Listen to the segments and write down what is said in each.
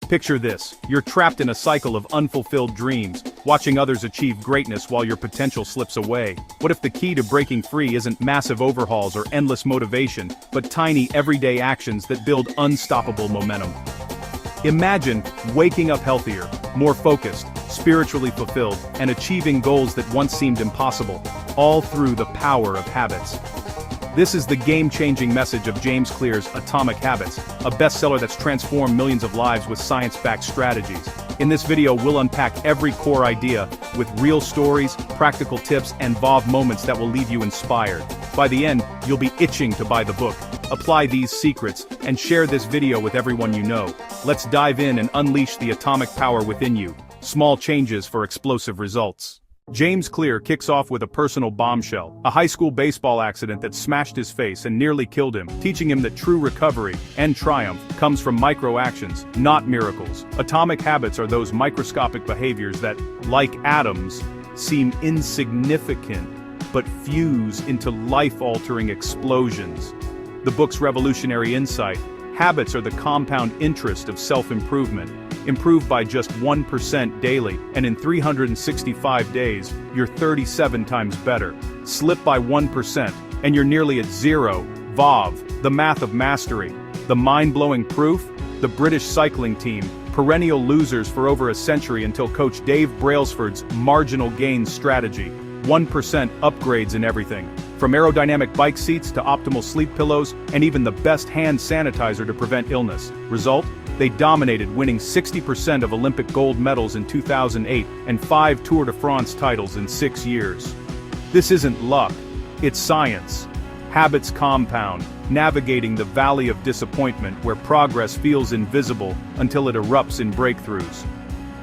Picture this, you're trapped in a cycle of unfulfilled dreams, watching others achieve greatness while your potential slips away. What if the key to breaking free isn't massive overhauls or endless motivation, but tiny everyday actions that build unstoppable momentum? Imagine waking up healthier, more focused, spiritually fulfilled, and achieving goals that once seemed impossible, all through the power of habits. This is the game-changing message of James Clear's Atomic Habits, a bestseller that's transformed millions of lives with science-backed strategies. In this video, we'll unpack every core idea with real stories, practical tips, and VAV moments that will leave you inspired. By the end, you'll be itching to buy the book. Apply these secrets, and share this video with everyone you know. Let's dive in and unleash the atomic power within you. Small changes for explosive results. James Clear kicks off with a personal bombshell, a high school baseball accident that smashed his face and nearly killed him, teaching him that true recovery and triumph comes from micro actions, not miracles. Atomic habits are those microscopic behaviors that, like atoms, seem insignificant, but fuse into life-altering explosions. The book's revolutionary insight: habits are the compound interest of self-improvement. Improve by just 1% daily, and in 365 days, you're 37 times better. Slip by 1%, and you're nearly at zero. VAV, the math of mastery. The mind-blowing proof? The British cycling team, perennial losers for over a century until coach Dave Brailsford's marginal gains strategy. 1% upgrades in everything. From aerodynamic bike seats to optimal sleep pillows, and even the best hand sanitizer to prevent illness. Result? They dominated, winning 60% of Olympic gold medals in 2008 and 5 Tour de France titles in 6 years. This isn't luck, it's science. Habits compound, navigating the valley of disappointment where progress feels invisible until it erupts in breakthroughs.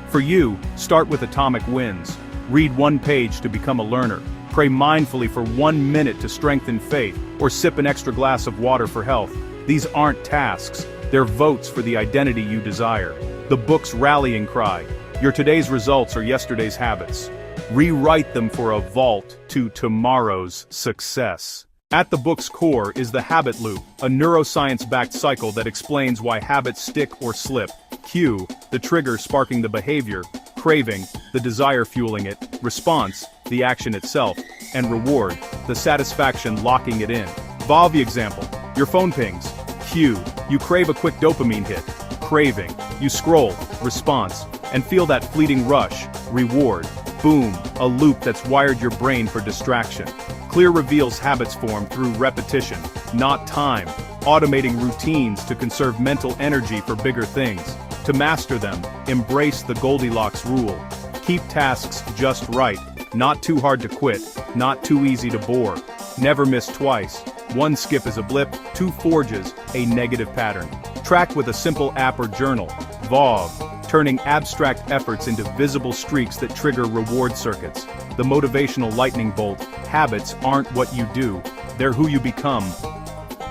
For you, start with atomic wins. Read 1 page to become a learner. Pray mindfully for 1 minute to strengthen faith, or sip an extra glass of water for health. These aren't tasks. They're votes for the identity you desire. The book's rallying cry: your today's results are yesterday's habits. Rewrite them for a vault to tomorrow's success. At the book's core is the habit loop, a neuroscience-backed cycle that explains why habits stick or slip. Cue, the trigger sparking the behavior; craving, the desire fueling it; response, the action itself; and reward, the satisfaction locking it in. VAV example: your phone pings. Cue, you crave a quick dopamine hit. Craving, you scroll. Response, and feel that fleeting rush. Reward. Boom, a loop that's wired your brain for distraction. Clear reveals habits form through repetition, not time, automating routines to conserve mental energy for bigger things. To master them, embrace the Goldilocks rule. Keep tasks just right, not too hard to quit, not too easy to bore. Never miss twice. 1 skip is a blip, 2 forges a negative pattern. Track with a simple app or journal. VAV, turning abstract efforts into visible streaks that trigger reward circuits. The motivational lightning bolt: habits aren't what you do, they're who you become.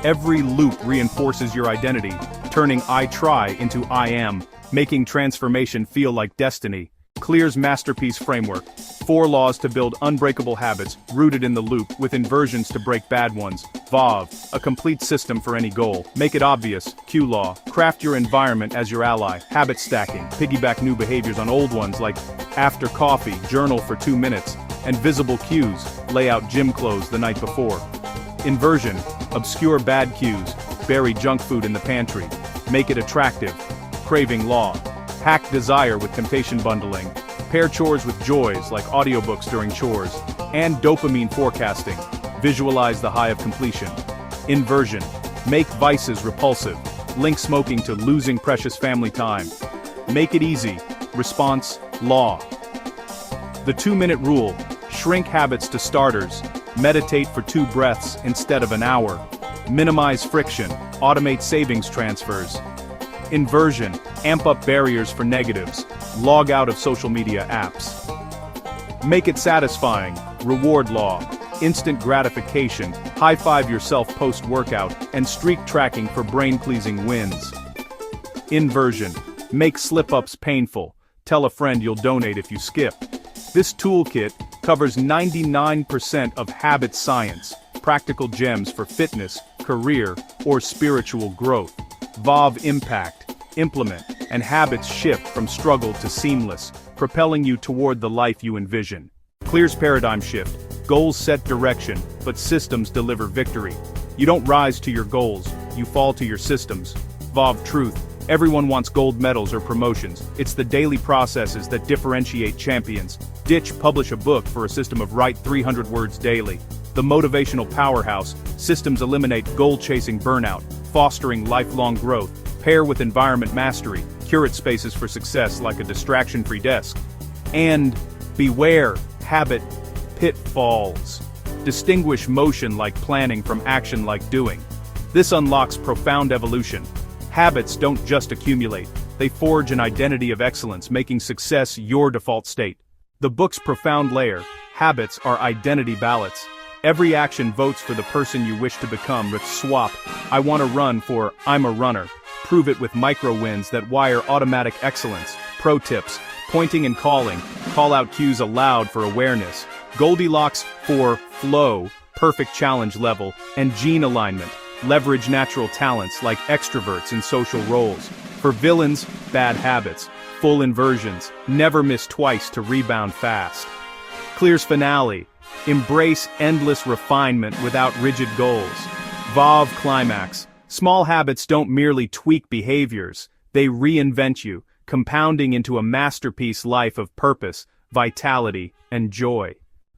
Every loop reinforces your identity, turning I try into I am, making transformation feel like destiny. Clear's masterpiece framework: 4 laws to build unbreakable habits, rooted in the loop, with inversions to break bad ones. VAV, a complete system for any goal. Make it obvious. Q law: craft your environment as your ally. Habit stacking: piggyback new behaviors on old ones, like after coffee, journal for 2 minutes. And visible cues: lay out gym clothes the night before. Inversion: obscure bad cues, bury junk food in the pantry. Make it attractive. Craving law: hack desire with temptation bundling. Pair chores with joys, like audiobooks during chores. And dopamine forecasting: visualize the high of completion. Inversion: make vices repulsive. Link smoking to losing precious family time. Make it easy. Response law: the 2-minute rule: shrink habits to starters. Meditate for 2 breaths instead of an hour. Minimize friction. Automate savings transfers. Inversion: amp up barriers for negatives. Log out of social media apps. Make it satisfying. Reward law: instant gratification. High-five yourself post-workout, and streak tracking for brain-pleasing wins. Inversion: make slip-ups painful. Tell a friend you'll donate if you skip. This toolkit covers 99% of habit science, practical gems for fitness, career, or spiritual growth. VAV impact: implement, and habits shift from struggle to seamless, propelling you toward the life you envision. Clear's paradigm shift. Goals set direction, but systems deliver victory. You don't rise to your goals, you fall to your systems. Vav truth. Everyone wants gold medals or promotions. It's the daily processes that differentiate champions. Ditch publish a book for a system of write 300 words daily. The motivational powerhouse. Systems eliminate goal-chasing burnout, fostering lifelong growth. Pair with environment mastery. Curate spaces for success like a distraction-free desk. And beware habit pitfalls. Distinguish motion like planning from action like doing. This unlocks profound evolution. Habits don't just accumulate, they forge an identity of excellence, making success your default state. The book's profound layer. Habits are identity ballots. Every action votes for the person you wish to become. With swap, I want to run for I'm a runner. Prove it with micro wins that wire automatic excellence. Pro tips. Pointing and calling. Call out cues aloud for awareness. Goldilocks for flow, perfect challenge level, and gene alignment. Leverage natural talents like extroverts in social roles. For villains, bad habits, full inversions, never miss twice to rebound fast. Clear's finale. Embrace endless refinement without rigid goals. Vav climax. Small habits don't merely tweak behaviors, they reinvent you, compounding into a masterpiece life of purpose, vitality, and joy.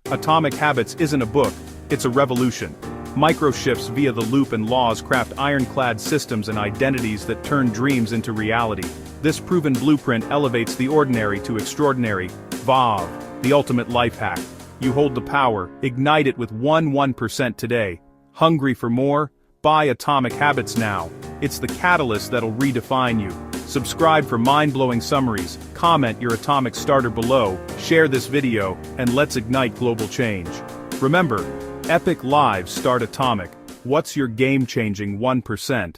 Atomic Habits isn't a book, it's a revolution. Microshifts via the loop and laws craft ironclad systems and identities that turn dreams into reality. This proven blueprint elevates the ordinary to extraordinary. Vav, the ultimate life hack. You hold the power, ignite it with 1% today. Hungry for more? Buy Atomic Habits now. It's the catalyst that'll redefine you. Subscribe for mind-blowing summaries, comment your atomic starter below, share this video, and let's ignite global change. Remember, epic lives start atomic. What's your game-changing 1%?